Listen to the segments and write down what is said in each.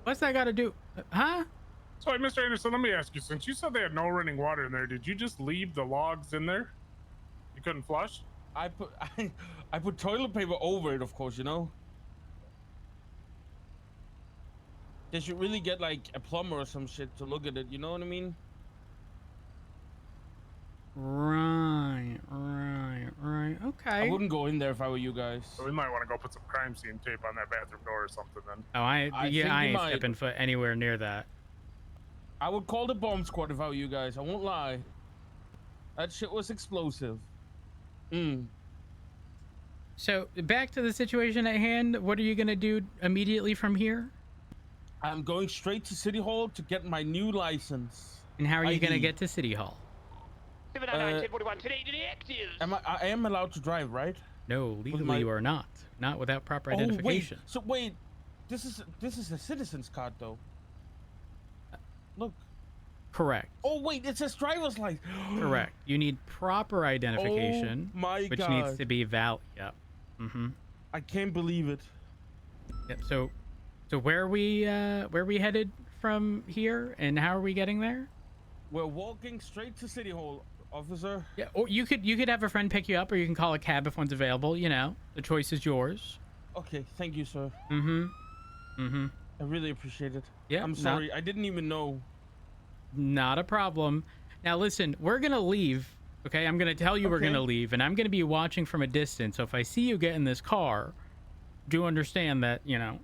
What's that got to do? Huh? Sorry, Mr. Anderson, let me ask you, since you said they had no running water in there, did you just leave the logs in there? You couldn't flush? I put I put toilet paper over it, of course, you know. They should really get like a plumber or some shit to look at it, you know what I mean? Right. Okay. I wouldn't go in there if I were you guys. So we might want to go put some crime scene tape on that bathroom door or something then. Oh, I ain't might. stepping foot anywhere near that. I would call the bomb squad if I were you guys. I won't lie. That shit was explosive. So back to the situation at hand. What are you gonna do immediately from here? I'm going straight to City Hall to get my new license. And how are you gonna get to City Hall? I am allowed to drive, right? No, legally you are not. Not without proper identification. Wait. So wait, this is a citizen's card though. Look. Correct. Oh wait, it says driver's license. Correct. You need proper identification, oh my which God. needs to be valid. Yep. I can't believe it. Yep. So where are we headed from here, and how are we getting there? We're walking straight to City Hall, officer. Yeah. Or you could have a friend pick you up, or you can call a cab if one's available. You know, the choice is yours. Okay, thank you, sir. I really appreciate it. Yeah. I'm sorry, I didn't even know. Not a problem. Now listen, we're gonna leave. Okay, I'm gonna tell you we're gonna leave, and I'm gonna be watching from a distance. So if I see you get in this car, do understand that, you know,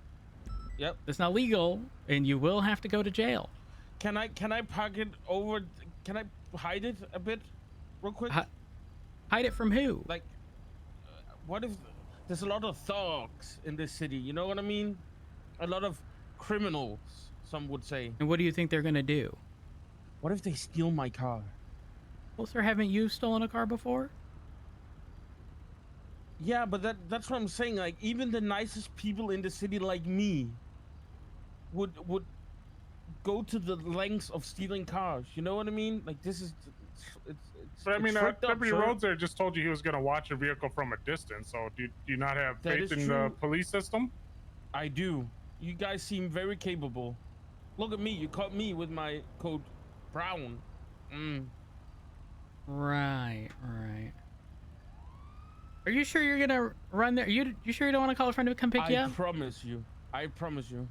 yep, it's not legal, and you will have to go to jail. Can I park it over? Can I hide it a bit, real quick? Hide it from who? Like, what if there's a lot of thugs in this city? You know what I mean? A lot of criminals, some would say. And what do you think they're gonna do? What if they steal my car? Well, sir, haven't you stolen a car before? Yeah, but that's what I'm saying. Like, even the nicest people in the city, like me, would go to the lengths of stealing cars. You know what I mean? Like, this is But I mean, Deputy sir. Rhodes there just told you he was going to watch your vehicle from a distance. So do you not have faith in the police system? I do. You guys seem very capable. Look at me. You caught me with my code brown. Right. Are you sure you're gonna run there? You sure you don't want to call a friend to come pick you up? I promise you.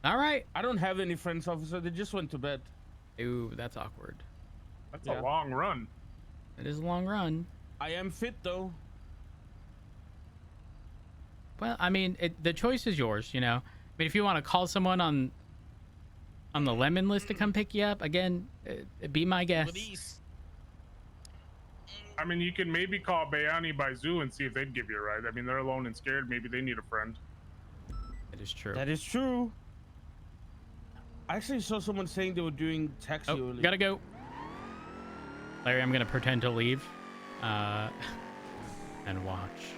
All right. I don't have any friends, officer. They just went to bed. Ooh, that's awkward. That's a long run. It is a long run. I am fit though. Well, I mean, the choice is yours. You know, I mean, if you want to call someone on the lemon list to come pick you up, again, be my guest. Please. I mean, you can maybe call Bayani by Zoo and see if they'd give you a ride. I mean, they're alone and scared. Maybe they need a friend. That is true. That is true. I actually saw someone saying they were doing taxi earlier. Gotta go. Larry, I'm gonna pretend to leave and watch.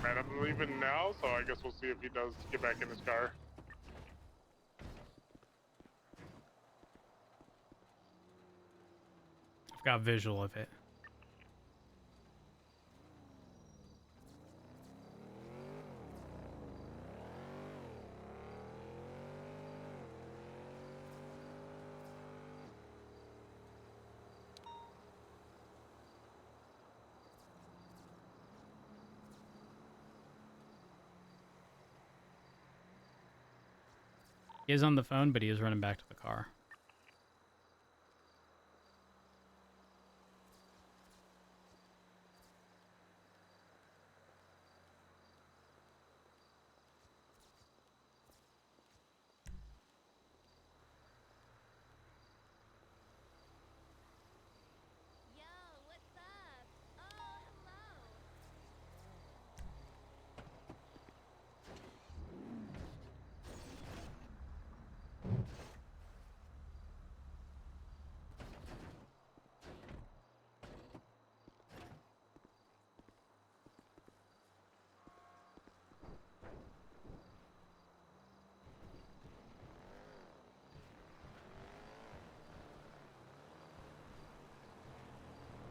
Man, I'm leaving now, so I guess we'll see if he does get back in his car. I've got visual of it. He is on the phone, but he is running back to the car. Yo, what's up? Oh, hello.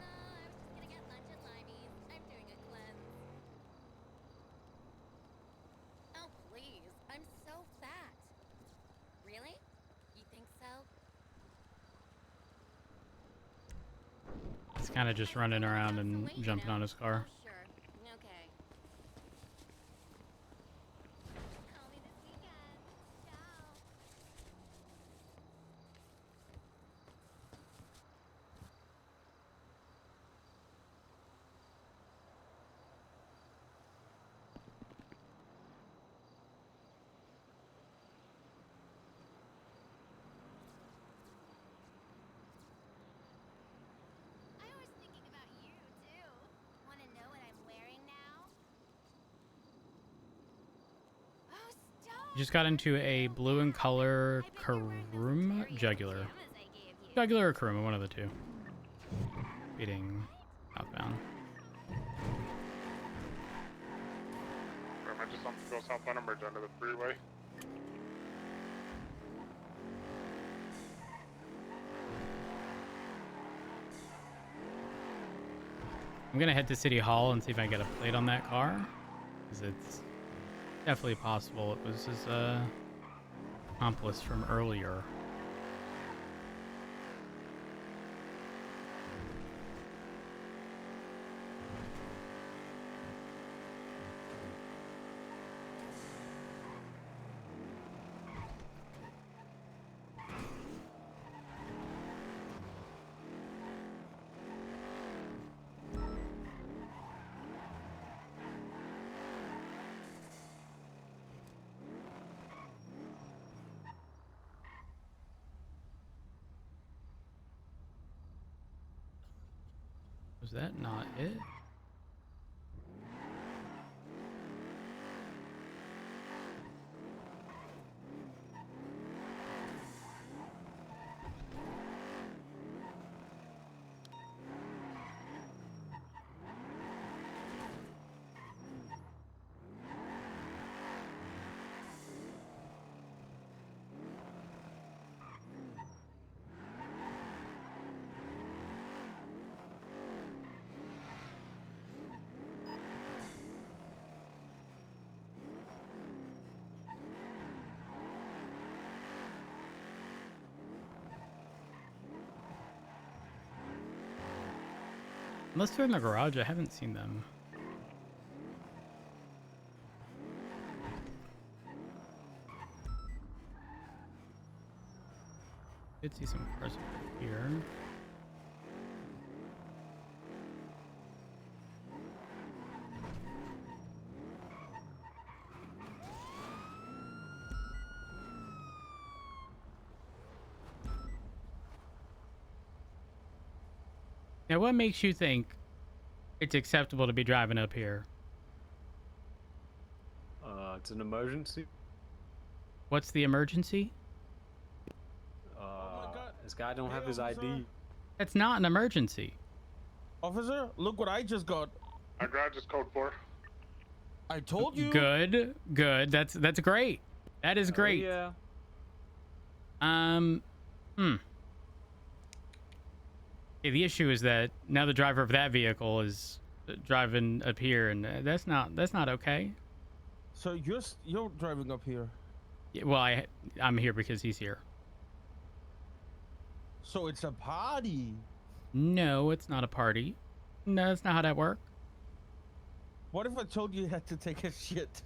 No, I was just gonna get lunch at Limey's. I'm doing a cleanse. Oh, please. I'm so fat. Really? You think so? He's kind of just running around and jumping on his car. Oh, sure. Okay. Call me this weekend. Ciao. I was thinking about you, too. Want to know what I'm wearing now? Oh, stop! He just got into a blue in color Karuma Jugular. Jugular or Karuma, one of the two. Speeding southbound. Am I just on to go southbound or merge onto the freeway? I'm gonna head to City Hall and see if I can get a plate on that car, because it's definitely possible it was his accomplice from earlier. Was that not it? Unless they're in the garage, I haven't seen them. Did see some cars over here. Now, what makes you think it's acceptable to be driving up here? It's an emergency. What's the emergency? my God. This guy don't Hey, have his officer. ID. It's not an emergency. Officer, look what I just got. Our garage is code 4. I told you. Good, good. That's great. That is great. Yeah. Okay, the issue is that now the driver of that vehicle is driving up here, and that's not okay. So you're driving up here. Yeah, well, I'm here because he's here. So it's a party. No, it's not a party. No, that's not how that works. What if I told you you had to take a shit?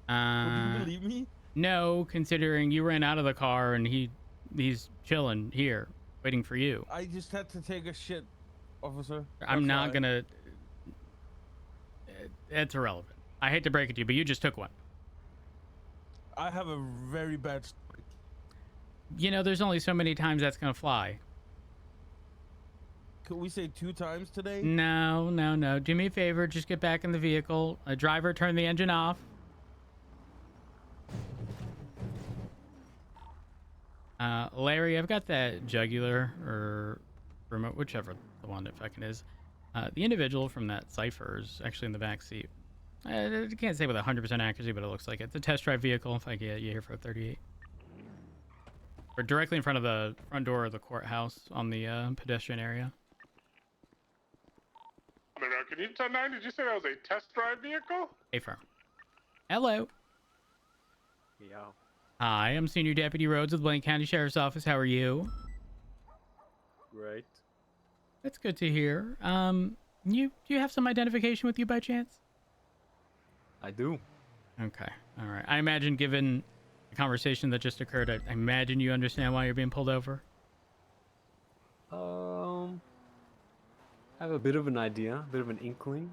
Would Uh, you believe me? No, considering you ran out of the car and he's chilling here, waiting for you. I just had to take a shit, officer. I'm That's not why. gonna. It's irrelevant. I hate to break it to you, but you just took one. I have a very bad stomach. You know, there's only so many times that's gonna fly. Could we say 2 times today? No, no, no. Do me a favor, just get back in the vehicle. Driver, turn the engine off. Larry, I've got that jugular or remote, whichever the one it fucking is. The individual from that cipher is actually in the back seat. I can't say with 100% accuracy, but it looks like it's a test drive vehicle. If I can get you here for 38. We're directly in front of the front door of the courthouse on the pedestrian area. Can you tell 9? Did you say that was a test drive vehicle? Hey, firm. Hello. Yo. Hi, I'm Senior Deputy Rhodes with Blaine County Sheriff's Office. How are you? Right. That's good to hear. Do you have some identification with you by chance? I do. Okay. All right. I imagine, given the conversation that just occurred, I imagine you understand why you're being pulled over. I have a bit of an idea, a bit of an inkling,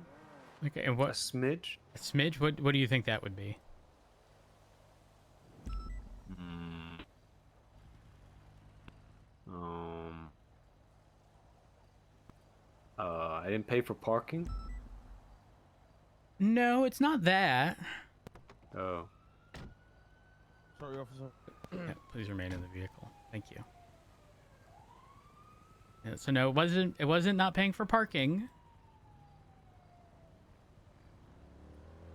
Okay. And a what? smidge. A smidge? What do you think that would be? I didn't pay for parking. No, it's not that. Oh. Sorry, officer. Yeah, please remain in the vehicle. Thank you. Yeah, so no, it wasn't not paying for parking.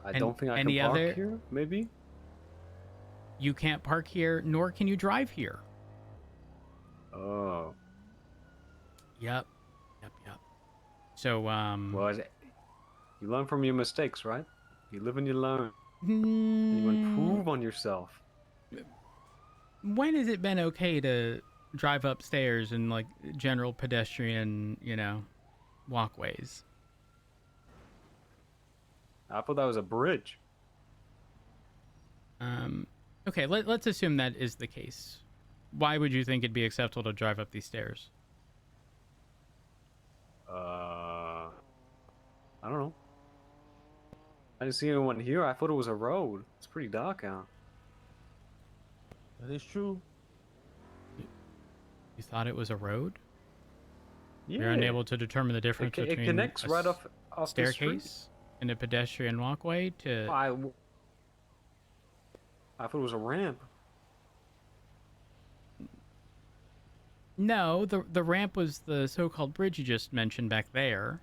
I don't think I can any park other- here, maybe? You can't park here, nor can you drive here. Oh. Yep. So, Well, you learn from your mistakes, right? You live and you learn. And you improve on yourself. when has it been okay to drive upstairs in, like, general pedestrian, walkways? I thought that was a bridge. Okay, let's assume that is the case. Why would you think it'd be acceptable to drive up these stairs? I don't know. I didn't see anyone here. I thought it was a road. It's pretty dark out. That is true. You thought it was a road? Yeah. You're unable to determine the difference It between connects a right off the street. staircase and a pedestrian walkway to... I thought it was a ramp. No, the ramp was the so-called bridge you just mentioned back there.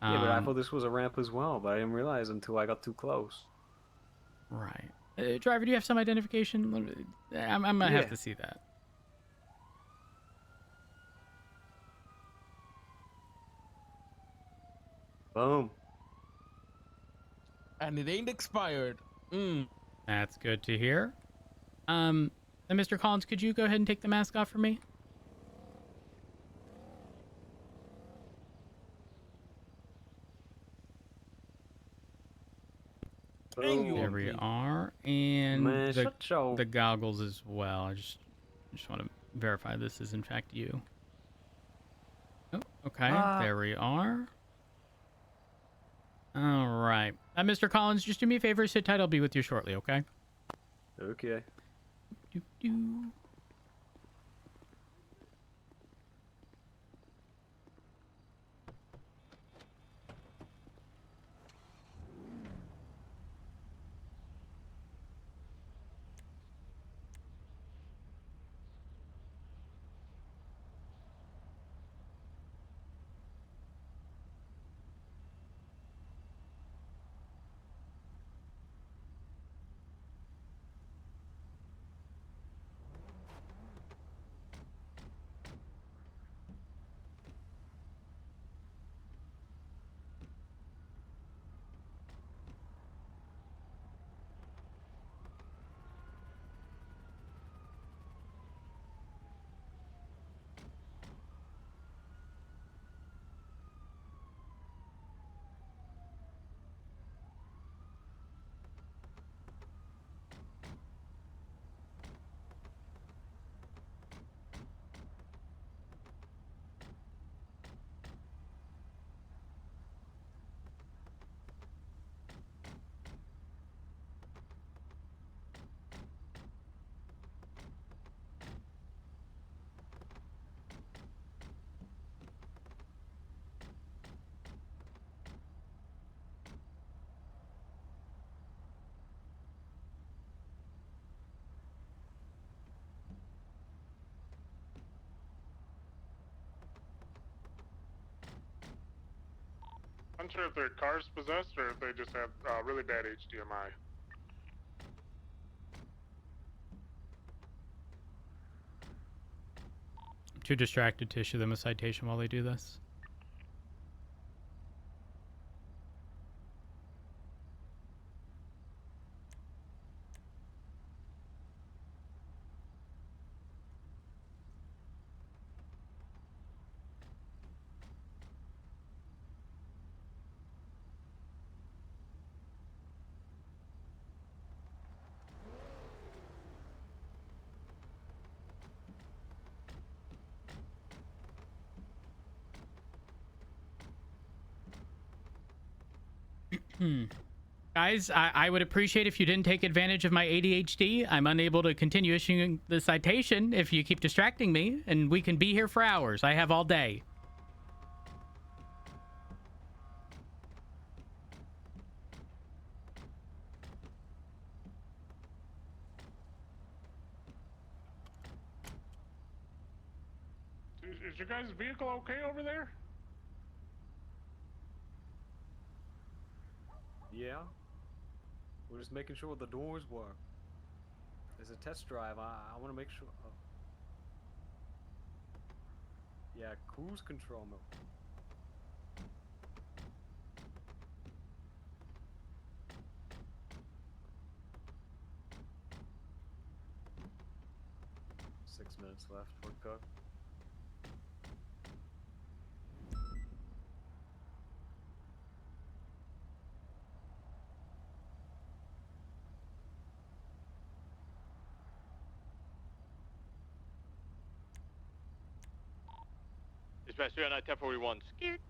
Yeah, but I thought this was a ramp as well, but I didn't realize until I got too close. Right. Driver, do you have some identification? I'm gonna have Yeah. to see that. Boom. And it ain't expired. That's good to hear. And Mr. Collins, could you go ahead and take the mask off for me? Boom. There we are, and Man, shut your... the goggles as well. I just want to verify this is in fact you. Oh, okay. There we are. All right, Mr. Collins, just do me a favor, sit tight. I'll be with you shortly. Okay. Okay. Doo-doo. sure if their car's possessed or if they just have really bad HDMI. I'm too distracted to issue them a citation while they do this. Guys, I would appreciate if you didn't take advantage of my ADHD. I'm unable to continue issuing the citation if you keep distracting me, and we can be here for hours. I have all day. Is your guys' vehicle okay over there? Yeah. We're just making sure the doors work. As a test drive, I want to make sure. Oh. Yeah, cruise control mode. Six minutes left. We're good. Dispatch 309 1041. Skeet.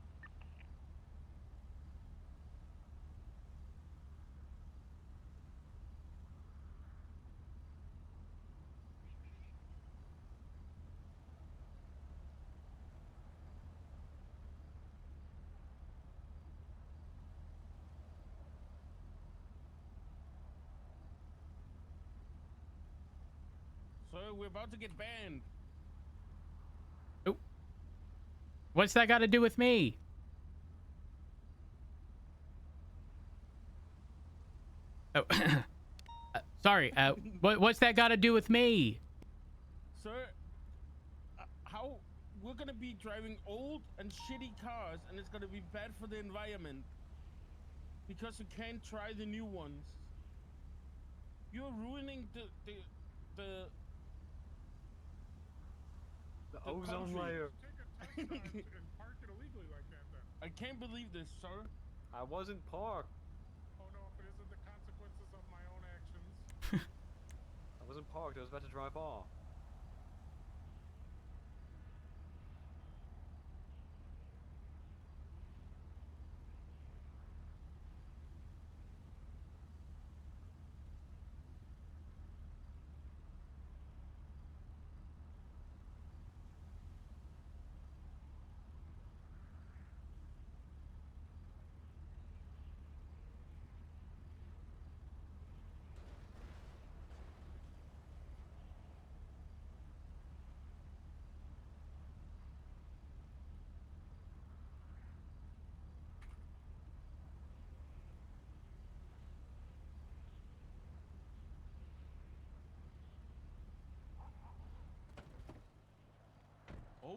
Sir, we're about to get banned. Oh. What's that got to do with me? Oh, sorry. What's that got to do with me? Sir, how we're gonna be driving old and shitty cars, and it's gonna be bad for the environment because you can't try the new ones. You're ruining the ozone country. layer. Take a test drive and park it illegally like that then. I can't believe this, sir. I wasn't parked. Oh no, if it isn't the consequences of my own actions. I wasn't parked. I was about to drive off. Oh.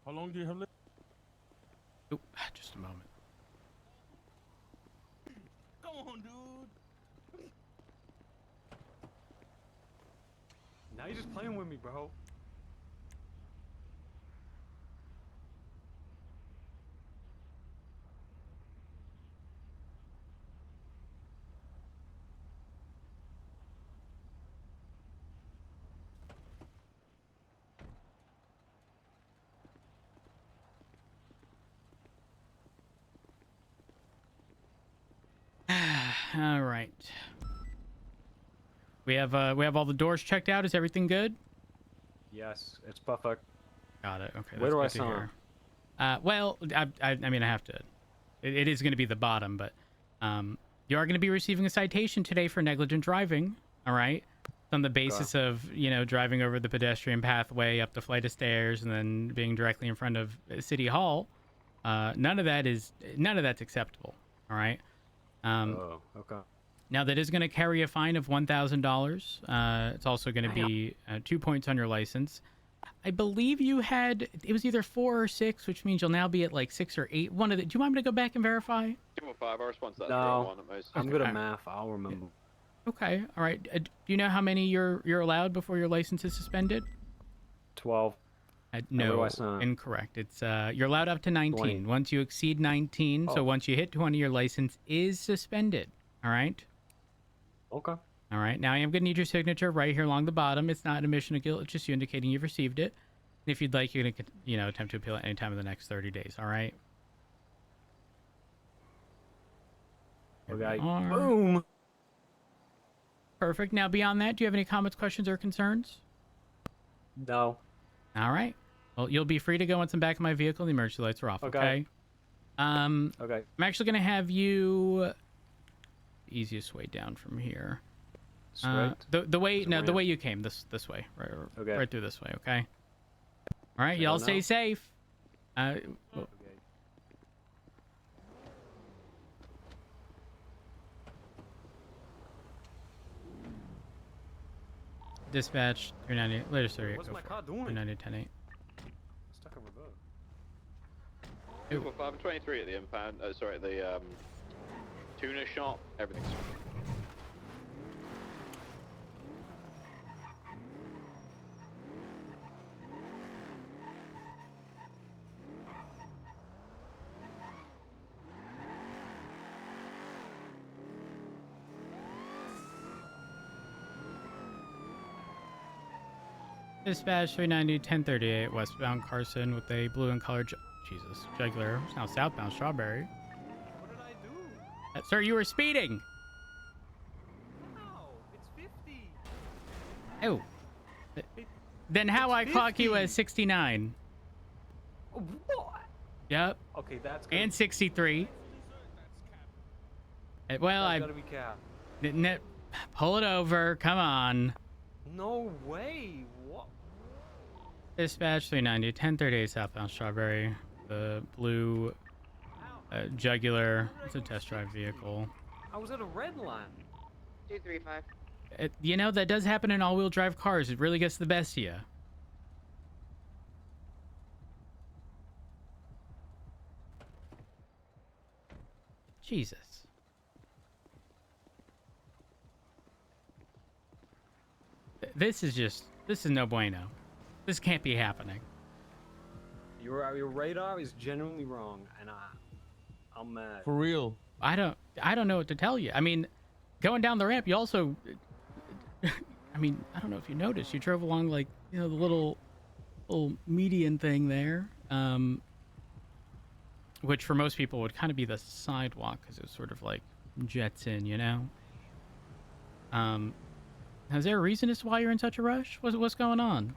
How long do you have left? Oh, just a moment. Come on, dude. Now you're just playing with me, bro. All right. We have all the doors checked out. Is everything good? Yes, it's perfect. Got it. Okay. Where do I that's good to sign? hear. Well, I mean, I have to. It is going to be the bottom, but you are going to be receiving a citation today for negligent driving. All right. on the basis of, you know, driving over the pedestrian pathway up the flight of stairs and then being directly in front of City Hall. None of that's acceptable. All right. Oh, okay. Now that is going to carry a fine of $1,000. It's also going to be 2 points on your license. I believe you had, it was either 4 or 6, which means you'll now be at like 6 or 8. One of the, do you want me to go back and verify? 2 or 5, our response to that No. 1 at most. I'm good at math. I'll remember. Okay. All right. Do you know how many you're allowed before your license is suspended? 12. No, Otherwise not. incorrect. It's you're allowed up to 19. 20. Once you exceed 19, so Oh. once you hit 20, your license is suspended. All right. Okay. All right. Now I am going to need your signature right here along the bottom. It's not an admission of guilt. It's just you indicating you've received it. And if you'd like, you're going to, you know, attempt to appeal at any time in the next 30 days. All right. Here we Okay. are. Boom. Perfect. Now beyond that, do you have any comments, questions, or concerns? No. All right. Well, you'll be free to go once I'm back in my vehicle. The emergency lights are off. Okay. Okay. Okay. Okay. I'm actually going to have you. Easiest way down from here. Straight. The way So no, the where? way you came this way, Okay. right through this way. Okay. All right, I y'all don't stay know. safe. Okay. Dispatch 390. Later, sir. What's my car doing? 390 10 8. Stuck in reverse. 2 or 5 and 23 at the impound. Sorry, the tuna shop. Everything's. Dispatch 390 1038 westbound Carson with a blue and colored Jesus jugular. It's now southbound Strawberry. What did I do? Sir, you were speeding. No, it's 50. Oh. Then how I clock you 50. as 69? What? Yep. Okay, that's good. And 63. Well, I gotta be capped. didn't pull it over. Come on. No way. What? Dispatch 390 1038 southbound Strawberry. The blue jugular. It's a test drive vehicle. I was at a red line. 235. You know, that does happen in all-wheel drive cars. It really gets the best of you. Jesus. This is no bueno. This can't be happening. Your radar is genuinely wrong, and I'm mad. For real. I don't know what to tell you. I mean, going down the ramp, you also, I mean, I don't know if you noticed, you drove along like, you know, the little median thing there, which for most people would kind of be the sidewalk because it was sort of like jets in, you know. Is there a reason as to why you're in such a rush? What's going on?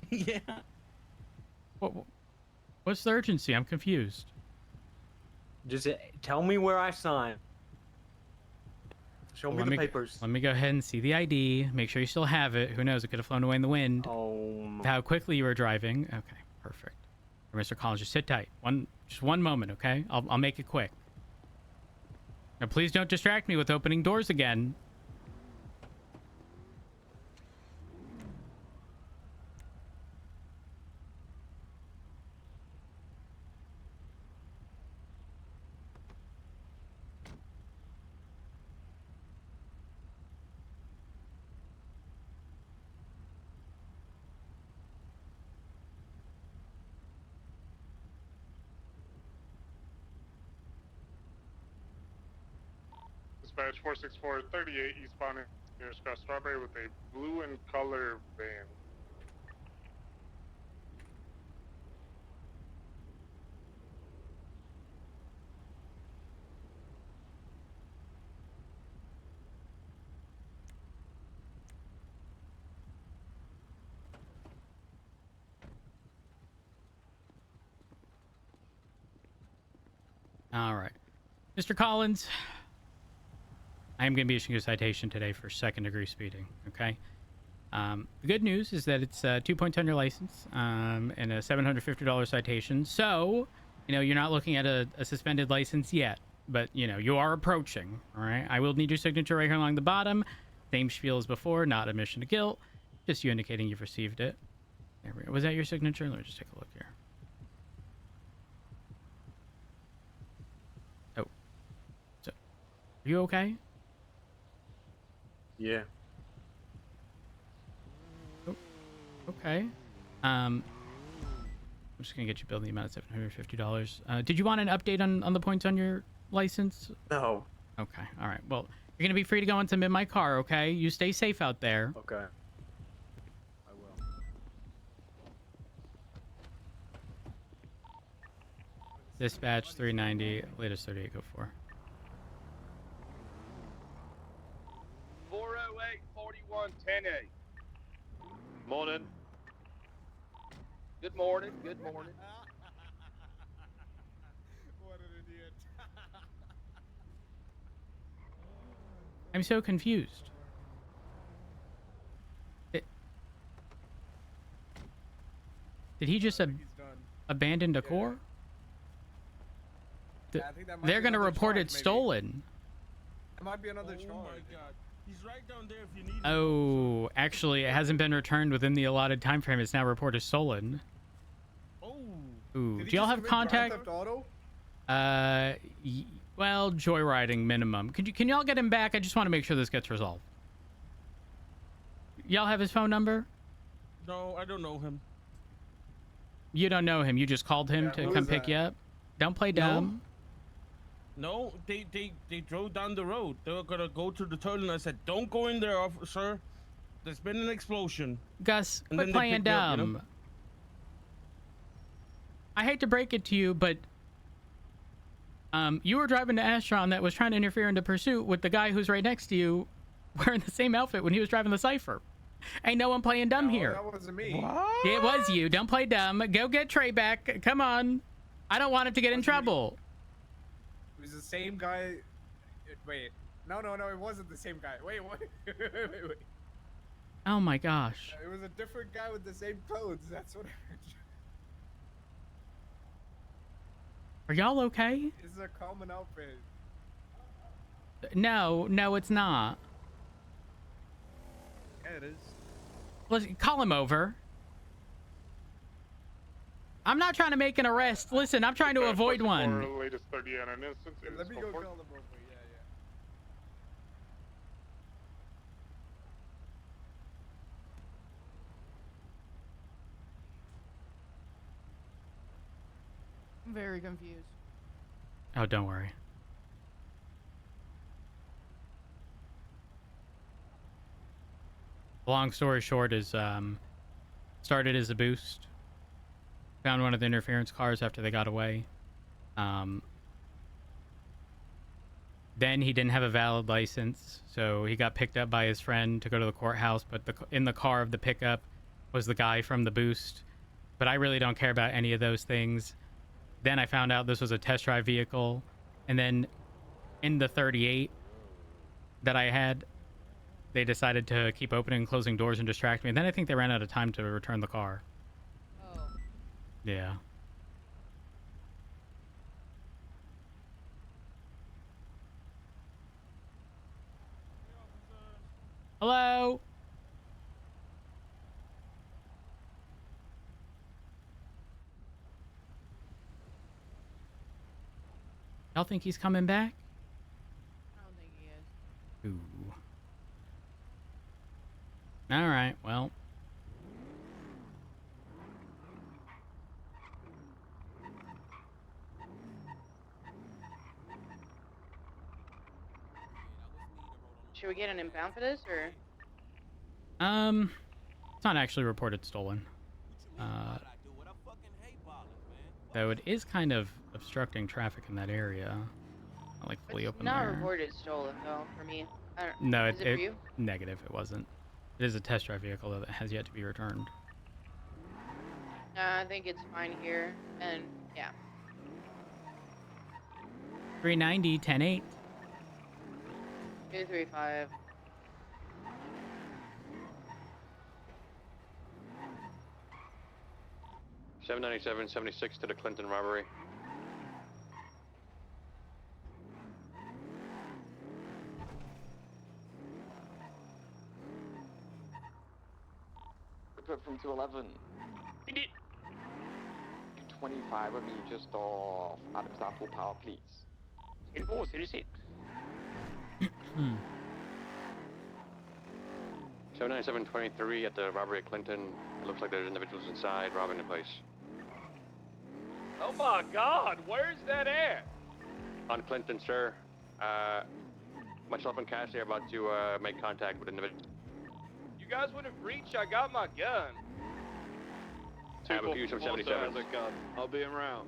Yeah. What's the urgency? I'm confused. Just tell me where I sign. Show me the papers. Let me go ahead and see the ID. Make sure you still have it. Who knows? It could have flown away in the wind. Oh. How quickly you were driving. Okay, perfect. Mr. Collins, just sit tight. Just one moment, okay? I'll make it quick. Now, please don't distract me with opening doors again. Dispatch 46438 eastbound near Scott Strawberry with a blue and color van. All right. Mr. Collins, I am going to be issuing a citation today for second-degree speeding, okay? The good news is that it's 2 points on your license and a $750 citation. So, you know, you're not looking at a suspended license yet, but, you know, you are approaching, all right? I will need your signature right here along the bottom. Same spiel as before, not admission to guilt. Just you indicating you've received it. There we go. Was that your signature? Let me just take a look here. Oh. So, are you okay? Yeah. Okay. I'm just gonna get you billed the amount of $750. Did you want an update on the points on your license? No. Okay. All right. Well, you're gonna be free to go and submit my car. Okay. You stay safe out there. Okay. I will. Dispatch 390, latest 3804. 408 4110A. Morning. Good morning. Good morning. What an idiot. I'm so confused. Did he just He's done. abandon the core? Yeah, I think that might They're be gonna another report charge, it maybe. stolen. It might be another Oh charge. my god. He's right down there if you need him. Oh, actually, it hasn't been returned within the allotted time frame. It's now reported stolen. Oh. Ooh, Did he do y'all just have commit Grand contact? Theft Auto? Well, joyriding minimum. Can y'all get him back? I just want to make sure this gets resolved. Y'all have his phone number? No, I don't know him. You don't know him. You just called him Yeah, to who come is pick that? you up. Don't play dumb. No, they drove down the road. They were gonna go to the toilet and I said, don't go in there, officer. There's been an explosion. Gus, And quit then they playing picked me up, you dumb. know? I hate to break it to you, but you were driving the Astron that was trying to interfere in the pursuit with the guy who's right next to you wearing the same outfit when he was driving the Cypher. Ain't no one playing dumb No, here. that wasn't me. What? It was you. Don't play dumb. Go get Trey back. Come on. I don't want him to get in Wasn't me. trouble. It was the same guy. Wait. No, it wasn't the same guy. Wait, what? wait. Oh my gosh. It was a different guy with the same clothes. That's what I heard. Are y'all okay? It's a common outfit. No, it's not. Yeah, it is. Let's call him over. I'm not trying to make an arrest. Listen, I'm trying to avoid one. Latest 30 on an instance. Let me go call them over. Yeah. I'm very confused. Oh, don't worry. Long story short is started as a boost. Found one of the interference cars after they got away. Then he didn't have a valid license, so he got picked up by his friend to go to the courthouse, but in the car of the pickup was the guy from the boost. But I really don't care about any of those things. Then I found out this was a test drive vehicle, and then in the 38 that I had, they decided to keep opening and closing doors and distract me, and then I think they ran out of time to return the car. Oh. Yeah. Hello? Y'all think he's coming back? I don't think he is. Ooh. All right, well. Should we get an impound for this, or? It's not actually reported stolen. Though it is kind of obstructing traffic in that area. Not like fully It's open not there. reported stolen though for me. I don't. No, Is it for you? negative. It wasn't. It is a test drive vehicle though that has yet to be returned. I think it's fine here, and yeah. 390, 10-8. 235. $797, 76 to the Clinton robbery. From 211. 225 with me just off Adam's Apple Power, please. 36. 79723 at the robbery at Clinton. It looks like there's individuals inside robbing the place. Oh my God, where's that at? On Clinton, sir. Myself and Cassie are about to make contact with individuals. You guys wouldn't reach, I got my gun. I have a few 77. I'll be around.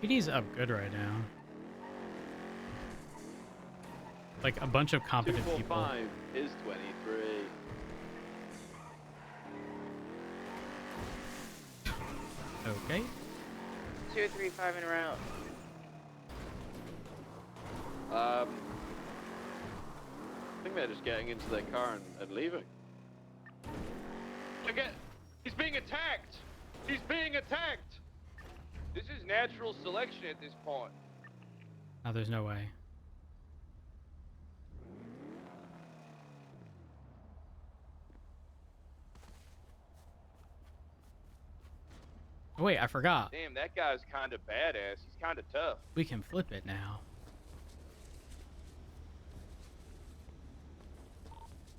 PD's up good right now. Like a bunch of competent people. 245 is 23. Okay. 235 en route. I think they're just getting into their car and leaving. Look at, he's being attacked! He's being attacked! This is natural selection at this point. Oh, there's no way. Oh, wait, I forgot. Damn, that guy's kind of badass. He's kind of tough. We can flip it now.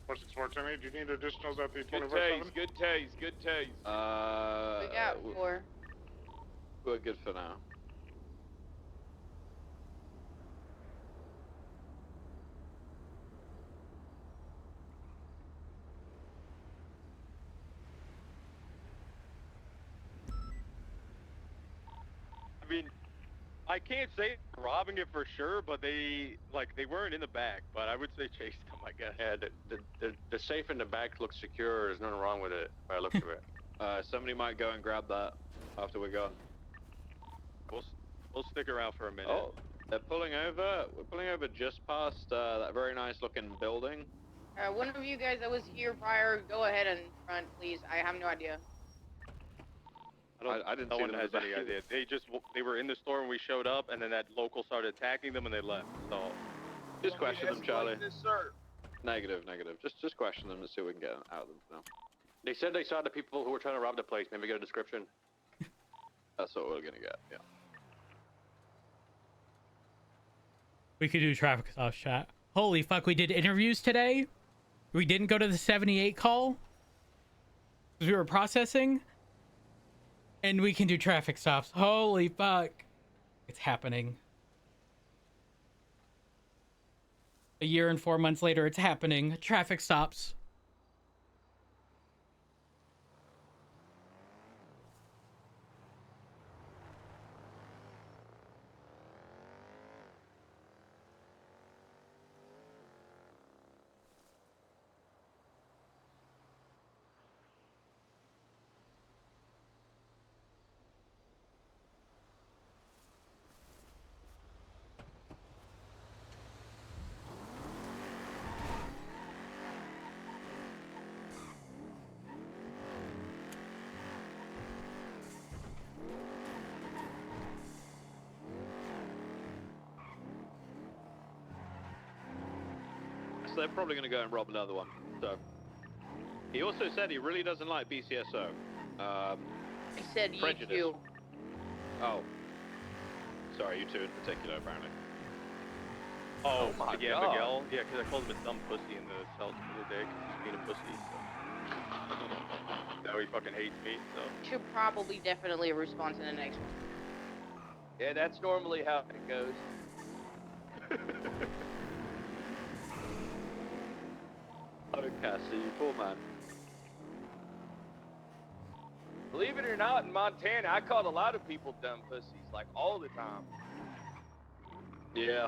46410, do you need additionals at the Good 24/7? tase, good tase, good tase. We got 4. We're good for now. I mean, I can't say robbing it for sure, but they weren't in the back. But I would say chased them, I guess. Yeah, the safe in the back looks secure. There's nothing wrong with it by the looks of it. Somebody might go and grab that after we're gone. We'll stick around for a minute. Oh, they're pulling over. We're pulling over just past that very nice looking building. One of you guys that was here prior, go ahead and front, please. I have no idea. I didn't see them has any idea. They were in the store when we showed up, and then that local started attacking them, and they left. So Just question them, Charlie. Yes, sir. Negative. Just question them to see what we can get out of them for now. they said they saw the people who were trying to rob the place. Maybe get a description. That's what we're gonna get. Yeah. We could do traffic stops, chat. Holy fuck, we did interviews today? We didn't go to the 78 call? Because we were processing? And we can do traffic stops. Holy fuck. It's happening. A year and 4 months later, it's happening. Traffic stops. So they're probably gonna go and rob another one. So he also said he really doesn't like BCSO. I said you Prejudice. too. Oh. Sorry, you two in particular, apparently. Oh, my yeah, God. Miguel. Yeah, because I called him a dumb pussy in the cell the other day 'cause he's being a pussy. So. Now he fucking hates me. So. Should probably definitely respond to the next one. Yeah, that's normally how it goes. Oh, Cassie, you poor man. Believe it or not, in Montana, I called a lot of people dumb pussies, like all the time. Yeah.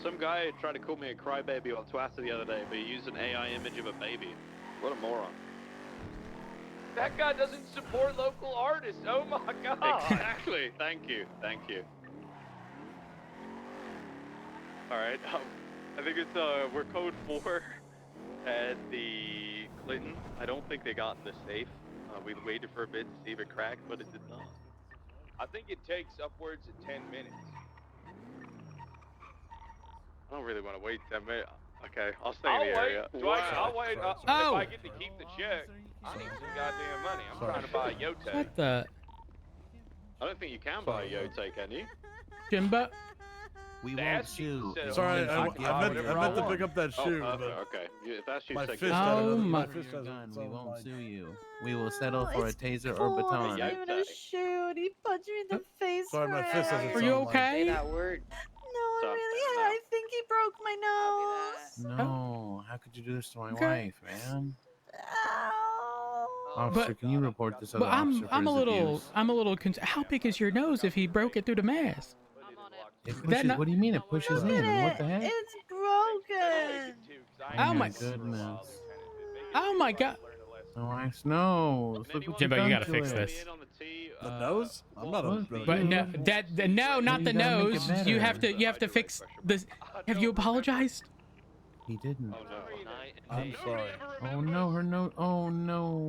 Some guy tried to call me a crybaby on Twitter the other day, but he used an AI image of a baby. What a moron. That guy doesn't support local artists. Oh my god. Exactly. Thank you. Thank you. All right. I think it's we're code 4 at the Clinton. I don't think they got in the safe. We waited for a bit to see if it cracked, but it did not. I think it takes upwards of 10 minutes. I don't really want to wait 10 minutes. Okay, I'll stay in the area. I'll wait. Oh. If I get to keep the check, I need some goddamn money. I'm trying to buy a Yote. What the? I don't think you can buy a Yote, can you? Jimbo? We The won't ass cheek sue. said, Sorry, I meant to pick up that shoe. Oh, but okay. Yeah, if that's you, my take fist it. had Oh another- my- fist Your has gun, its we own won't mind. sue you. We will settle for a it's taser or cold. baton. Yeah. I'm gonna shoot. He punched me in the face. Sorry, my fist has its Are you own mind. okay? Say that word. No, Stop really. that now. I think he broke my nose. No, how could you do this to my Okay. wife, man? Ow. Officer, But- can you report this other But officer for I'm a his little abuse? concerned. How big is your nose if he broke it through the mask? I'm on it. It That pushes, not- what do you mean it pushes Look in? at What the heck? It's broken. Oh my goodness. Oh my god. No ice nose. Look what Jimbo, you you've gotta done to fix it. this. The nose? I'm not a. What? But no, no, not the You gotta make it nose. You have better. to fix this. Have you apologized? He didn't. Oh, no. I'm sorry. Oh no, her nose. Oh no.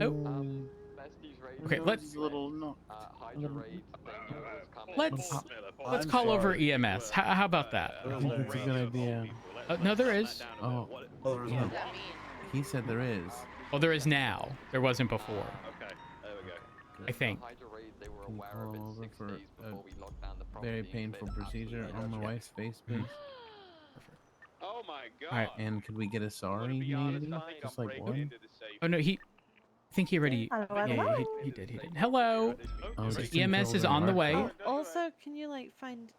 Okay, Her let's- nose is a little no. Let's I'm call over sorry. EMS. How about that? I think that's a good idea. No, there is. Oh, Oh, there's yeah. no. What does that mean? He said there is. Well, there is now. There wasn't before. Okay, there we go. I think. Can you call over for a very painful procedure on my wife's face, please? Oh my god. All right. And could we get a sorry, be honest, maybe? I think Just I'm like breaking one? into the safe. Oh no, I think he already. Hello, Yeah, hello. he did. He did. Hello. Oh, So just EMS until is the on the mark- way. Oh, also, can you like find?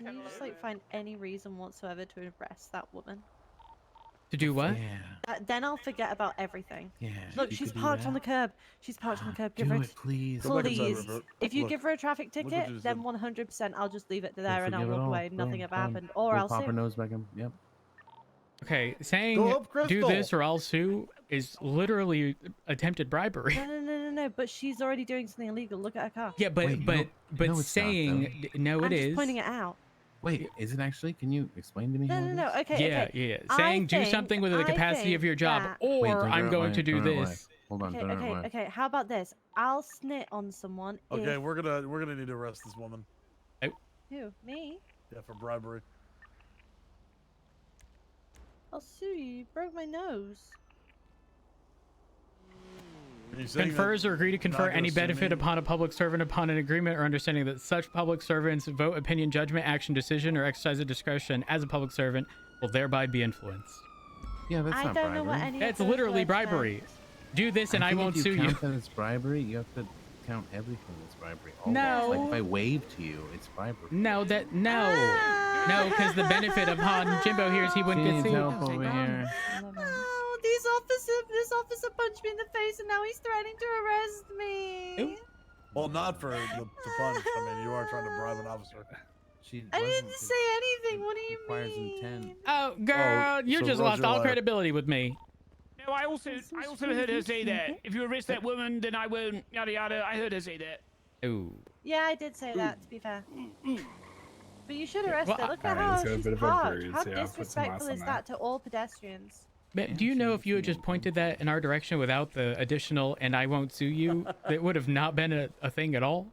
Can you just like like find any reason whatsoever to arrest that woman? To do what? Yeah, Then I'll forget about everything. yeah. Look, you she's could do parked on the that. curb. She's parked on the curb. Give Do her a it, please. Go back inside, please. Robert. If you Look. give her a traffic Look what ticket, you just then did. 100% I'll just leave it there We'll and I'll forgive it walk all. away. Nothing Boom, ever done. happened. Or We'll I'll pop sue. her nose back in. Yep. Okay, saying Go up, do Crystal. this or I'll sue is literally attempted bribery. No. But she's already doing something illegal. Look at her car. Yeah, but Wait, but no, but no, it's not, saying no, I'm it just is. pointing it out. Wait, is it actually? Can you explain to me? how it No. is? Okay. Yeah, okay. yeah. I Saying do think- something within the I capacity of think your job, that- or Wait, don't I'm it going away, to do don't it away. this. Hold on, don't it away. Okay. How about this? I'll snit on someone. Okay, if... we're gonna need to arrest this woman. Who? Me? Yeah, for bribery. I'll sue you. You broke my nose. Are you saying that Confers or agree to you're confer not gonna any sue benefit me? upon a public servant upon an agreement or understanding that such public servant's vote, opinion, judgment, action, decision, or exercise of discretion as a public servant will thereby be influenced. Yeah, that's I not don't know what bribery. any. That's of those literally words bribery. meant. Do this and I think won't if sue you. count that it's bribery, you have to count everything as bribery. Always. No. Like if I wave to you, it's bribery. No, no, because the benefit upon Jimbo here is he wouldn't She get needs sued. help over here. Oh, this officer punched me in the face, and now he's threatening to arrest me. Ooh. Well, not for the punch. I mean, you are trying to bribe an officer. She I wasn't- didn't say anything. What do you requires mean? intent. Oh, girl, you so just lost Roger all liar. credibility with me. No, I also heard her say that if you arrest that woman, then I won't. Yada yada. I heard her say that. Ooh. Yeah, I did say that. To be fair. But you should arrest Well, her. Look I at mean, how it's got a she's bit of a parked. bruise, How yeah, put some disrespectful ice is on that to all pedestrians? Man, do you know if you had just pointed that in our direction without the additional and I won't sue you, it would have not been a thing at all?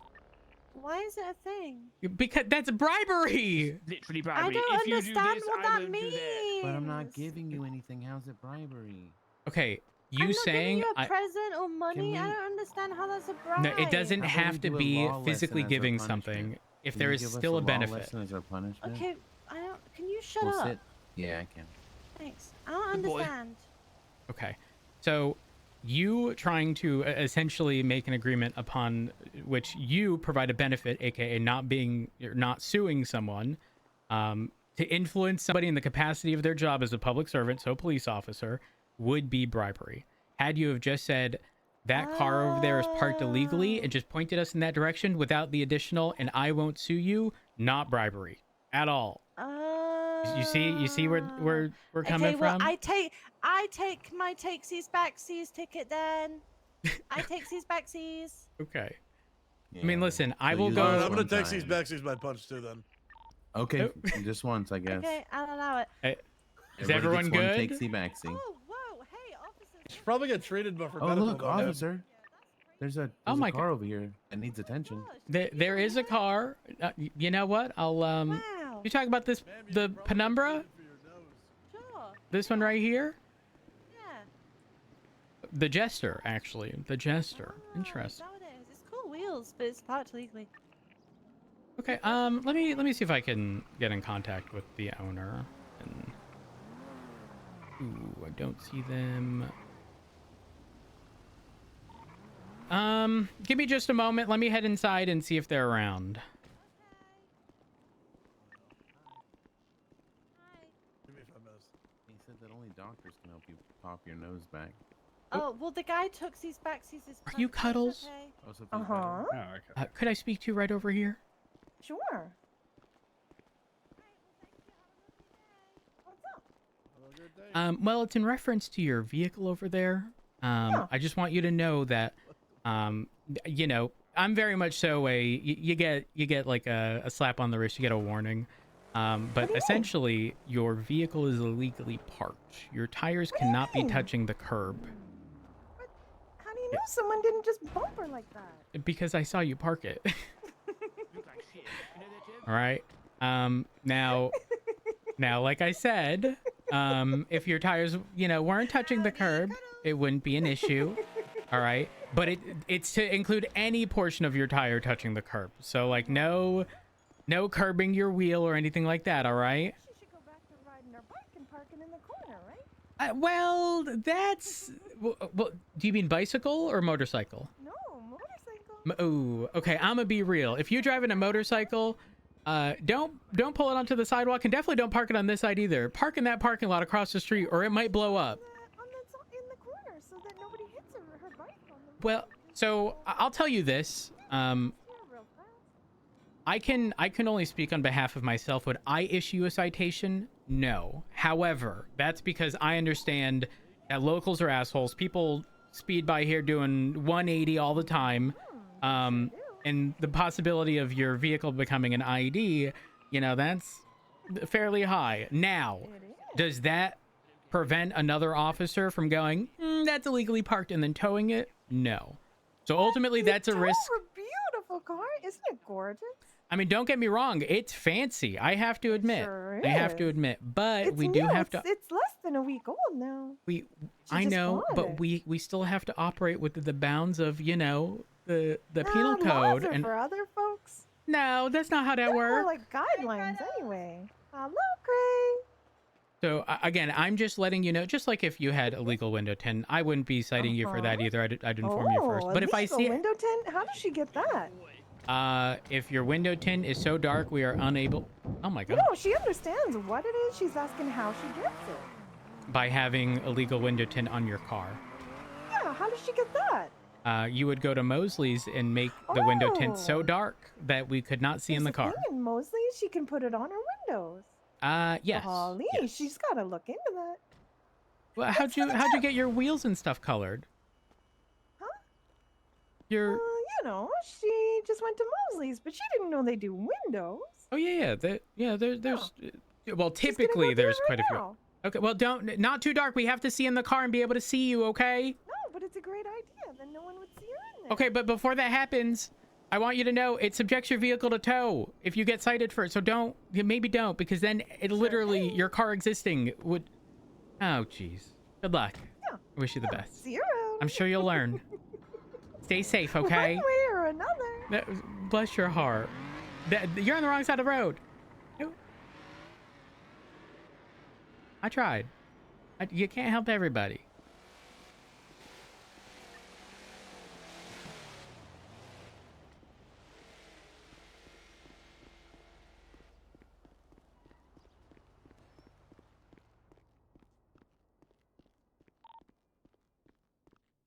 Why is it a thing? Because that's bribery! Literally I bribery. don't If you do understand this, what I that won't do means. that. But I'm not giving you anything. How's it bribery? Okay, I'm you not saying giving you a I... present or money. I we- don't understand how that's a bribe. No, it doesn't How about have we to do a be law physically lesson as our giving punishment? something if Can there you is give us still a law benefit. lesson as our punishment? Okay, I don't. Can you shut We'll up? sit. Yeah, I can. Thanks. I don't Good boy. understand. Okay, so you trying to essentially make an agreement upon which you provide a benefit, aka not suing someone, to influence somebody in the capacity of their job as a public servant, so a police officer, would be bribery. had you have just said that car over there is parked illegally and just pointed us in that direction without the additional and I won't sue you, not bribery at all. You see where we're coming well, from? I take my takesies backsies ticket then. I takesies backsies. Okay. Yeah. I mean, listen, I will All go. right, I'm gonna text these backsies my punch too then. Okay, just once, I guess. Okay, I'll allow it. Is Everybody everyone gets one good? takesy backsy. Oh, whoa, hey, officer. You should probably get treated, but for Oh, medical. look, officer. There's a my car over here that needs attention. There is a car. You know what? I'll Wow. You talking about this the Penumbra? Sure. This one right here? Yeah. The Jester, actually. The Jester. Interesting. That's what it is. It's cool wheels, but it's parked legally. Okay. Let me see if I can get in contact with the owner. And ooh, I don't see them. Give me just a moment. Let me head inside and see if they're around. He said that only doctors can help you pop your nose back. Oh, well, the guy took these backsies. Are you Cuddles? Okay. Oh, okay. Could I speak to you right over here? Sure. What's up? Well, it's in reference to your vehicle over there. I just want you to know that, you know, I'm very much so you get like a slap on the wrist, you get a warning. But essentially, your vehicle is illegally parked. Your tires cannot be touching the curb. How do you know someone didn't just bump her like that? Because I saw you park it. All right. Now, like I said, if your tires, you know, weren't touching the curb, it wouldn't be an issue. All right. But it's to include any portion of your tire touching the curb. So like no curbing your wheel or anything like that. All right. She should go back to riding her bike and parking in the corner, right? Well, that's. Well, do you mean bicycle or motorcycle? No, motorcycle. Oh, okay. I'm gonna be real. If you're driving a motorcycle, don't pull it onto the sidewalk, and definitely don't park it on this side either. Park in that parking lot across the street, or it might blow up. In the corner, so that nobody hits her bike on the. Well, so I'll tell you this. I can only speak on behalf of myself. Would I issue a citation? No. However, that's because I understand that locals are assholes. People speed by here doing 180 all the time. And the possibility of your vehicle becoming an IED, you know, that's fairly high. Now, does that prevent another officer from going, that's illegally parked, and then towing it? No. So ultimately, that's a risk. A beautiful car, isn't it gorgeous? I mean, don't get me wrong. It's fancy. I have to admit. Sure I have to is. admit. But It's we do new. have to. It's less than a week old now. I just know, bought but it. we still have to operate within the bounds of, you know, the penal Laws code. are And for other folks. no, that's not how that They're more works. like guidelines anyway. Hello, Cray. So again, I'm just letting you know. Just like if you had illegal window tint, I wouldn't be citing you for that either. I'd inform you first. But if I see it, window tint, how does she get that? if your window tint is so dark, we are unable. Oh my god! No, she understands what it is. She's asking how she gets it. By having illegal window tint on your car. Yeah, how does she get that? You would go to Mosley's and make the window tint so dark that we could not see in the car. In Mosley's, she can put it on her windows. Yes. Golly, yes. she's got to look into that. Well, how'd you get your wheels and stuff colored? Huh? Your. You know, she just went to Mosley's, but she didn't know they do windows. Oh yeah. There's. Well, She's gonna typically go do there's it quite right a few. now. Okay. Well, not too dark. We have to see in the car and be able to see you. Okay. No, but it's a great idea. Then no one would see her in there. Okay, but before that happens, I want you to know it subjects your vehicle to tow if you get cited for it. So maybe don't, because then it literally your car existing would. Oh, jeez. Good luck. Yeah. I wish you the best. See you around. I'm sure you'll learn. Stay safe, okay? One way or another. Bless your heart. You're on the wrong side of the road. I tried. You can't help everybody.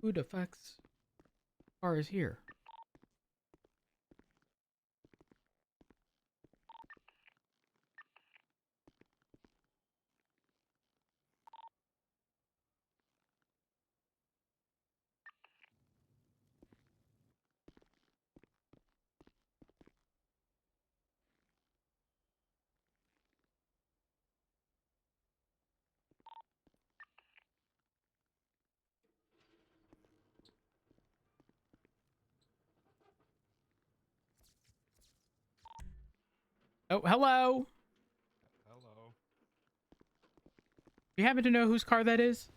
Who the fuck's car is here? Oh, hello. Hello. You happen to know whose car that is?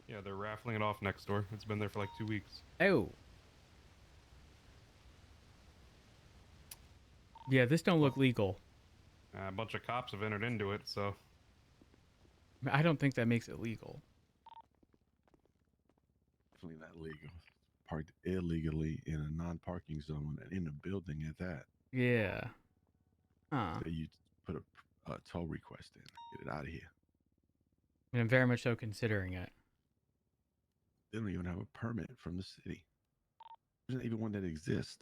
Yeah, they're raffling it off next door. It's been there for like 2 weeks. Oh. Yeah, this don't look legal. A bunch of cops have entered into it, so... I don't think that makes it legal. Definitely not legal. Parked illegally in a non-parking zone and in a building at that. Yeah. Huh. So you put a toll request in. Get it out of here. And I'm very much so considering it. They don't even have a permit from the city. There's not even one that exists.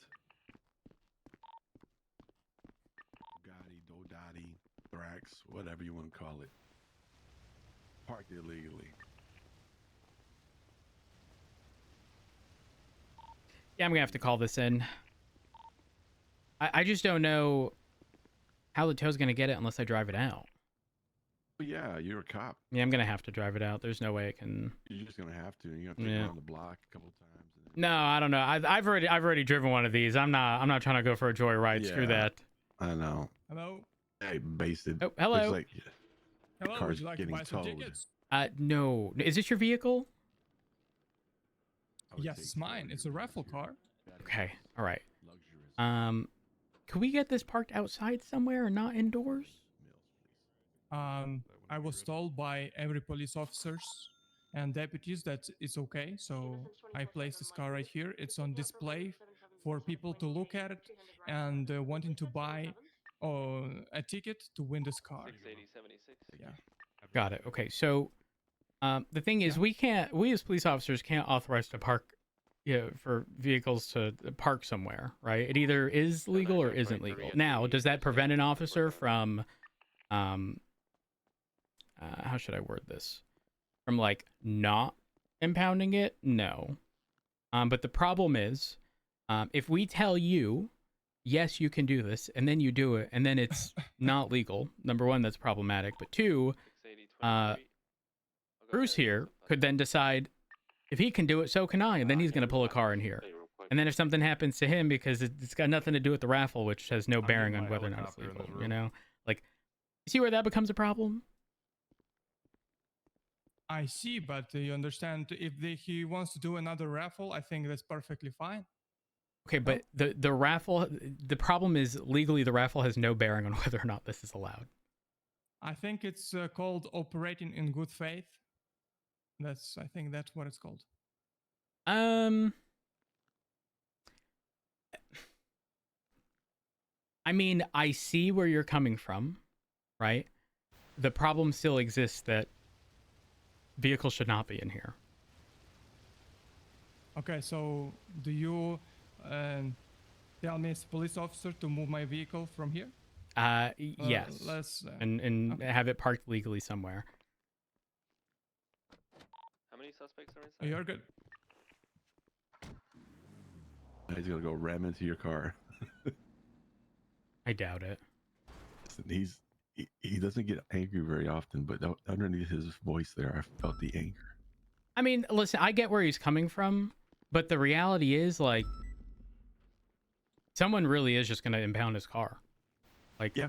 Gotti, Dodati, Thrax, whatever you want to call it. Parked illegally. Yeah, I'm gonna have to call this in. I just don't know how the tow's gonna get it unless I drive it out. But yeah, you're a cop. Yeah, I'm gonna have to drive it out. There's no way it can. You're just gonna have to. You have to take it around the block a couple times. No, I don't know. I've already driven one of these. I'm not trying to go for a joyride. Yeah, Screw that. I know. Hello. Hey, basted. Oh, hello. Looks like Hello. car's Would you like to getting buy some towed. tickets? No. Is this your vehicle? Yes, it's mine. It's a raffle car. Okay. All right. Could we get this parked outside somewhere and not indoors? I was told by every police officers and deputies that it's okay, so I placed this car right here. It's on display for people to look at it and wanting to buy a ticket to win this car. 680-76. Yeah. Got it. Okay. So, the thing is, we as police officers can't authorize to park, for vehicles to park somewhere, right? It either is legal or isn't legal. Now, does that prevent an officer from, how should I word this? From like not impounding it? No. But the problem is, if we tell you, yes, you can do this, and then you do it, and then it's not legal. Number one, that's problematic. But two, Bruce here could then decide if he can do it, so can I, and then he's going to pull a car in here. And then if something happens to him because it's got nothing to do with the raffle, which has no bearing on whether or not it's legal, like, you see where that becomes a problem? I see, but you understand, if he wants to do another raffle, I think that's perfectly fine. Okay, but the raffle, the problem is legally the raffle has no bearing on whether or not this is allowed. I think it's called operating in good faith. I think that's what it's called. I mean, I see where you're coming from, right? The problem still exists that vehicles should not be in here. Okay, so do you tell me as a police officer to move my vehicle from here? Yes. And okay. have it parked legally somewhere. How many suspects are inside? You're good. He's gonna go ram into your car. I doubt it. Listen, he doesn't get angry very often, but underneath his voice there, I felt the anger. I mean, listen, I get where he's coming from, but the reality is, like, someone really is just going to impound his car. Like, yeah.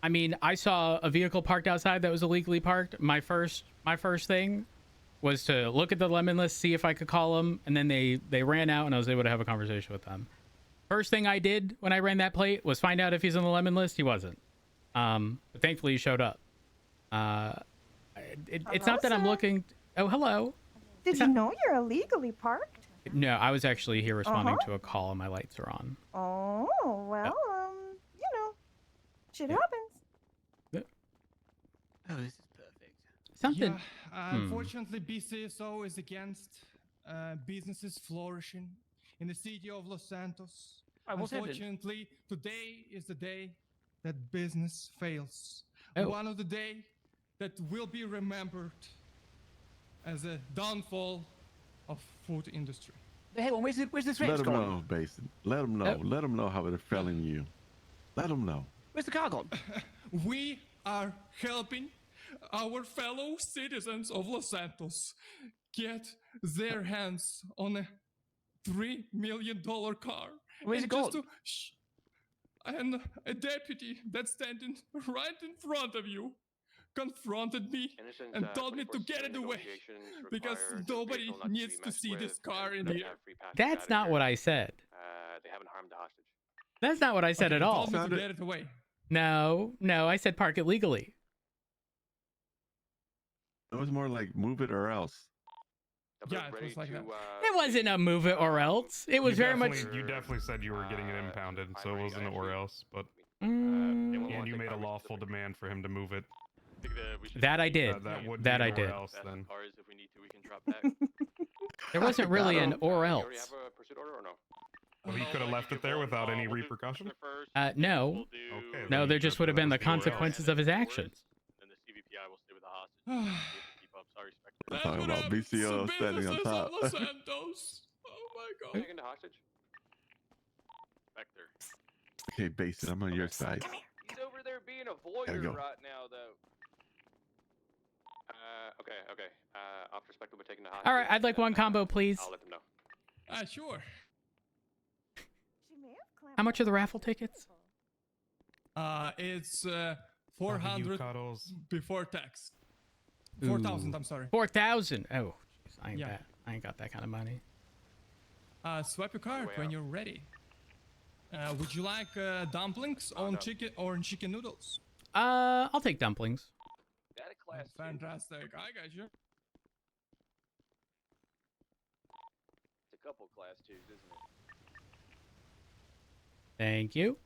I mean, I saw a vehicle parked outside that was illegally parked. My first thing was to look at the lemon list, see if I could call them, and then they ran out, and I was able to have a conversation with them. First thing I did when I ran that plate was find out if he's on the lemon list. He wasn't. But thankfully he showed up. It's not that I'm looking. Oh, hello. Did you know you're illegally parked? No, I was actually here responding to a call, and my lights are on. Oh, well, shit happens. Oh, this is perfect. Something. Yeah, unfortunately, BCSO is against businesses flourishing in the city of Los Santos. What's happened? Unfortunately, today is the day that business fails. Oh. One of the day that will be remembered as a downfall of food industry. Hey, where's the Let threats them gone? know, Basin. Let them know. Let them know how they're failing you. Let them know. Where's the car gone? We are helping our fellow citizens of Los Santos get their hands on a $3 million car. Where's it And just gone? and a deputy that's standing right in front of you confronted me and told me to get it away because nobody needs to see this car in the air. That's not what I said. They haven't harmed the hostage. That's not what I said at all. Told me to get it away. No, I said park it legally. It was more like move it or else. Yeah, it was like that. It wasn't a move it or else. It was very much. You definitely said you were getting it impounded, so it wasn't or else. But Mm, and you made a lawful demand for him to move it. that I did. That would That be I an did. or else then. If we need to, we can drop back. There wasn't really an or You already else. have a pursuit order or no? Well, he could have left it there without any repercussion. No. Okay. No, then there you just said would have that been the was or else. consequences of his actions. Then the CVPI will stay with the hostage. Keep up. Sorry, Spectre. I'm talking about BCO standing on top. Los Santos. Oh my god. Taking the hostage. Spectre. Okay, Basin, I'm on your side. He's over there being a There you voyeur go. right now, though. Okay. Officer Spectre will be taking the hostage. All right, I'd like one combo, please. I'll let them know. Sure. She may have clamped How much are the down raffle on tickets? people. It's 400 cuddles. before tax. 4,000, I'm sorry. 4,000. Oh, jeez, Yeah. I ain't got that kind of money. Swipe your card Way when out. you're ready. Would you like dumplings no. or chicken noodles? I'll take dumplings. That a class two. Fantastic. I got you. It's a couple class twos, isn't it? Thank you.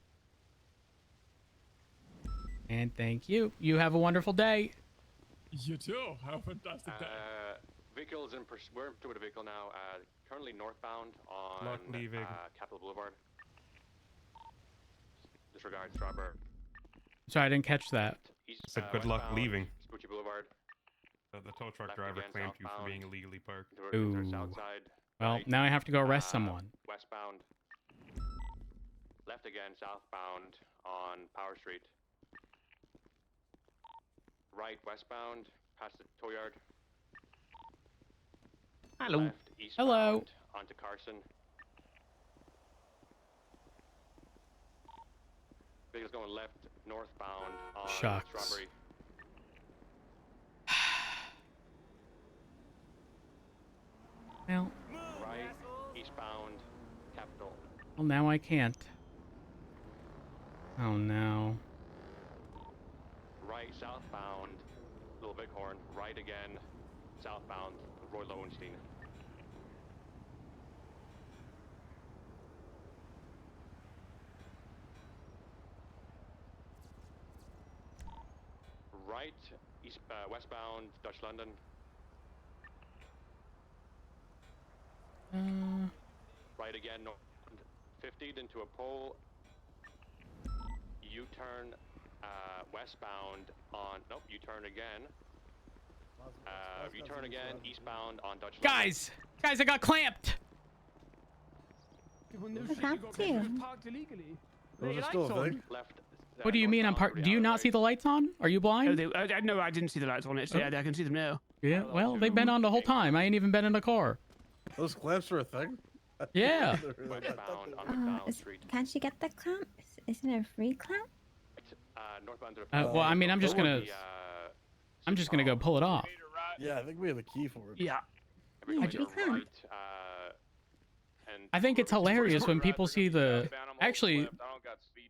And thank you. You have a wonderful day. You too. Have a fantastic day. Vehicles in we're in pursuit of a vehicle now. Currently northbound on Luck leaving. Capitol Boulevard. Disregard Strawberry. Sorry, I didn't catch that. East, Said good luck westbound, leaving. Spoochie Boulevard. The tow truck Left driver again, claimed you for southbound. being illegally parked. Towards the Ooh. south side. Well, Right, now I have to go arrest someone. Westbound. Left again, southbound on Power Street. Right, westbound, past the tow yard. Hello. Left, eastbound, Hello. onto Carson. Vehicle's going left, northbound on Shucks. Strawberry. Well, Right, eastbound, Capitol. well, now I can't. Oh no. Right, southbound, Little Bighorn. Right again, southbound, Roy Lowenstein. Right, westbound, Dutch London. Right again, north, 50'd into a pole. U-turn, westbound on, nope, U-turn again. U-turn again, eastbound on Dutch London. Guys, I got clamped. When those What shit you happened got to you? was parked illegally. Those Your are still lights a on. thing. Left. What do you mean I'm northbound, Do you not see the lights on? Are you blind? No, I didn't see the lights on it. So I can see them now. Yeah, well, they've been on the whole time. I ain't even been in the car. Those clamps are a thing? Yeah. Westbound on Oh, McDonald Street. can't she get the clamp? Isn't it a free clamp? Northbound to Well, I mean, I'm just gonna go pull it off. Yeah, I think we have a key for it. Yeah. Every Yeah, we can. right, and I think it's hilarious when people see the. Actually,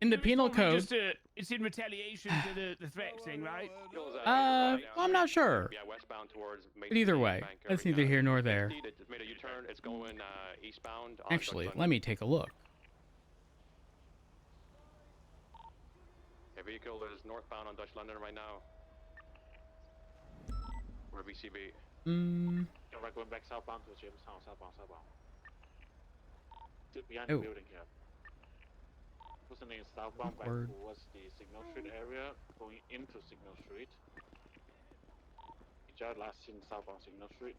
in the penal code. Just, it's in retaliation to the threat thing, right? I'm not sure. Yeah, westbound towards But either way, that's neither here nor there. It's made a U-turn. It's going eastbound. On Actually, Dutch let me take a look. A vehicle is northbound on Dutch London right now. We're VCB. Alright, going back southbound to Jamestown, southbound. Behind Oh. the building here. Listening southbound back Awkward. towards the Signal Street area, going into Signal Street. Just last seen southbound Signal Street.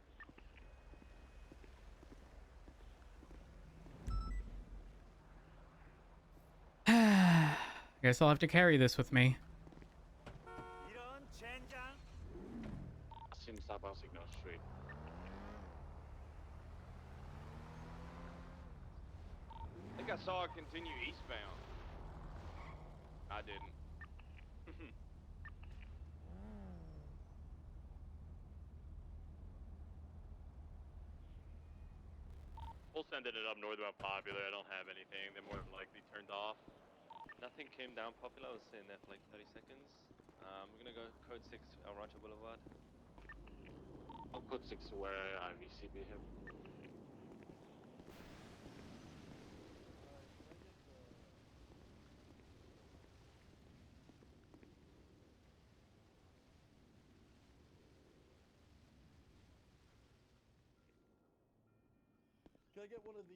Guess I'll have to carry this with me. Seen southbound Signal Street. I think I saw it continue eastbound. I didn't. We'll send it up northbound Popular. I don't have anything. They're more than likely turned off. Nothing came down Popular. I was sitting there for like 30 seconds. We're gonna go code 6 El Rancho Boulevard. I'll put 6 where I VCB him. Can I get one of the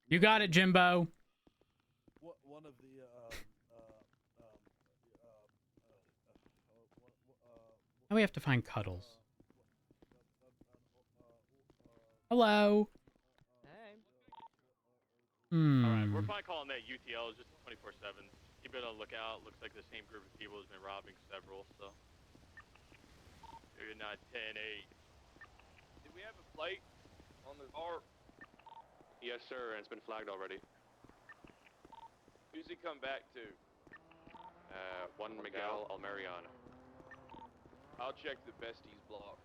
You got it, Jimbo. one of the Now we have to find Cuddles. Hello. Hey. Hmm. Alright, we're probably calling that UTL just 24/7. Keep it on the lookout. Looks like the same group of people has been robbing several, so. You're not 10-8. Did we have a plate on the car? Yes, sir, and it's been flagged already. Who's he come back to? One Miguel Almerion. I'll check the besties block.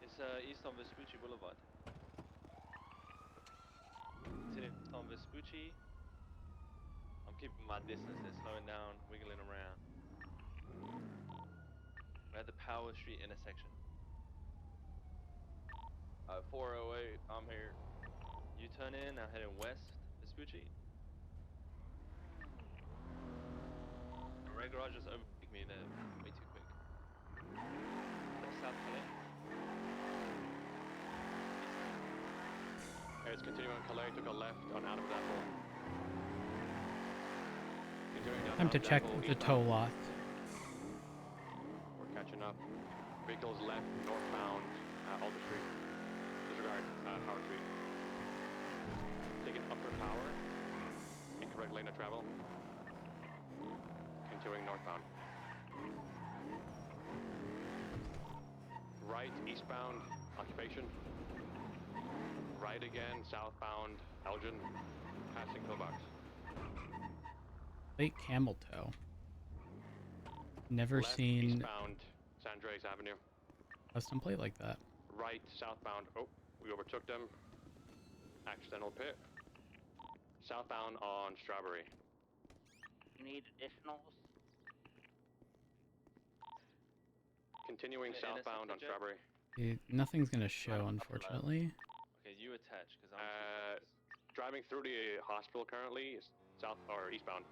It's east on Vespucci Boulevard. It's in east on Vespucci. I'm keeping my distance. They're slowing down, wiggling around. We're at the Power Street intersection. 408, I'm here. You turn in, I'm heading west, Vespucci. The red garage just overtook me there way too quick. South Calais. It's continuing on Calais, took a left on Adam's Apple. Continuing down Time to Adam's check Apple, the eastbound. tow lot. We're catching up. Vehicles left, northbound, Alder Street. Disregard, Power Street. Taking upper power. Incorrect lane of travel. Continuing northbound. Right, eastbound, occupation. Right again, southbound, Elgin. Passing pillbox. Late camel toe. Never Left, seen eastbound, San Andreas Avenue. custom plate like that. Right, southbound. Oh, we overtook them. Accidental pit. Southbound on Strawberry. Need additionals? Continuing Okay, southbound on intercept the jet. Strawberry. Nothing's gonna show, unfortunately. Okay, you attach, because I'm Driving through the hospital currently, south or eastbound.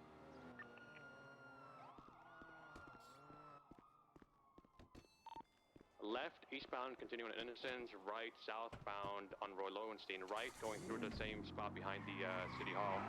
Left, eastbound, continuing at Innocence. Right, southbound on Roy Lowenstein. Right, going through the same spot behind the City Hall.